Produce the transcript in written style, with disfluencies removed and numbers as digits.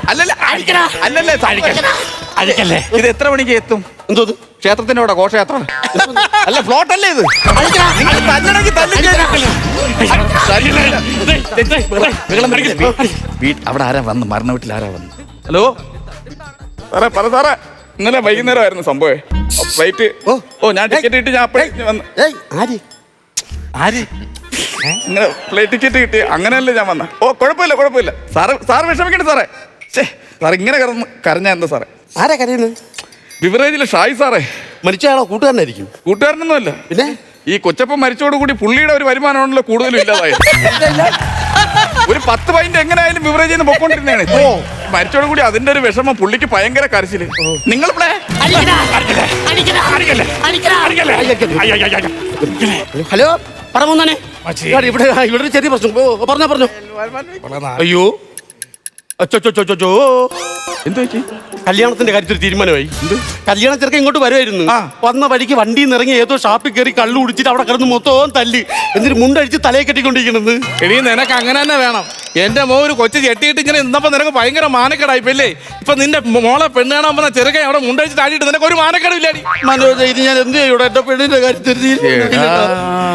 അല്ലല്ലേ ഇത് എത്ര മണിക്ക് എത്തും? എന്തോ ക്ഷേത്രത്തിന്റെ അവിടെ ഘോഷയാത്ര അല്ല ഫ്ലോട്ട് അല്ലേ ഇത്? അവിടെ ആരാ വന്ന്? മരണ വീട്ടിൽ ആരാ വന്ന്? ഹലോ സാറേ പറ സാറേ, ഇന്നലെ വൈകുന്നേരമായിരുന്നു സംഭവം. ഫ്ലൈറ്റ് ഞാൻ ടിക്കറ്റ് കിട്ടി, ഞാൻ അപ്പഴേ വന്നു. ഇങ്ങനെ ഫ്ലൈറ്റ് ടിക്കറ്റ് കിട്ടി, അങ്ങനെയല്ലേ ഞാൻ വന്ന. കുഴപ്പമില്ല സാറ് വിഷമിക്കണ്ട സാറേ. സാർ ഇങ്ങനെ കരഞ്ഞ എന്താ സാറേ? ആരാ കരയുന്നത്? ബിവറേജിലെ ഷായി സാറേ. മരിച്ചയാളോ? കൂട്ടുകാരനായിരിക്കും. കൂട്ടുകാരനൊന്നുമല്ല, പിന്നെ ഈ കൊച്ചപ്പം മരിച്ചോടുകൂടി പുള്ളിയുടെ ഒരു വരുമാനമാണല്ലോ കൂടുതലും ഇല്ലാതായത്. ഒരു 10 പൈന്റ് എങ്ങനെയായാലും ബിവറേജിൽ നിന്ന് പൊക്കോണ്ടിരുന്നതാണ്. മരിച്ചോടുകൂടി അതിന്റെ ഒരു വിഷമം, പുള്ളിക്ക് ഭയങ്കര കരച്ചില്. നിങ്ങൾ ഹലോ പറഞ്ഞേ. ഇവിടെ ഒരു ചെറിയ പ്രശ്നം. പറഞ്ഞോ. അയ്യോ അച്ചോ എന്ത് പറ്റി? കല്യാണത്തിന്റെ കാര്യത്തിൽ തീരുമാനമായി. കല്യാണ ചെറുക്കൻ ഇങ്ങോട്ട് വരുമായിരുന്നു. വന്ന വഴിക്ക് വണ്ടിയിൽ നിന്ന് ഇറങ്ങി ഏതോ ഷാപ്പിൽ കയറി കള്ളു കുടിച്ചിട്ട് അവിടെ കിടന്ന് മൊത്തം തല്ലി. എന്നിട്ട് മുണ്ടടിച്ച് തലയെ കെട്ടിക്കൊണ്ടിരിക്കണെന്ന്. എടീ നിനക്ക് അങ്ങനെ തന്നെ വേണം. എന്റെ മോ ഒരു കൊച്ചു ചെട്ടിയിട്ട് ഇങ്ങനെ ഇന്നപ്പോ നിനക്ക് ഭയങ്കര മാനക്കേടായിപ്പല്ലേ? ഇപ്പൊ നിന്റെ മോളെ പെണ്ണ് കാണാൻ പറഞ്ഞ ചെറുക്കൻ അവിടെ മുണ്ടടിച്ച് താടിയിട്ട് നിനക്ക് ഒരു മാനക്കേടില്ലാടി. മനോജ്, ഇത് ഞാൻ എന്ത് ചെയ്യൂടെ? എന്റെ പെണ്ണിന്റെ കാര്യത്തിൽ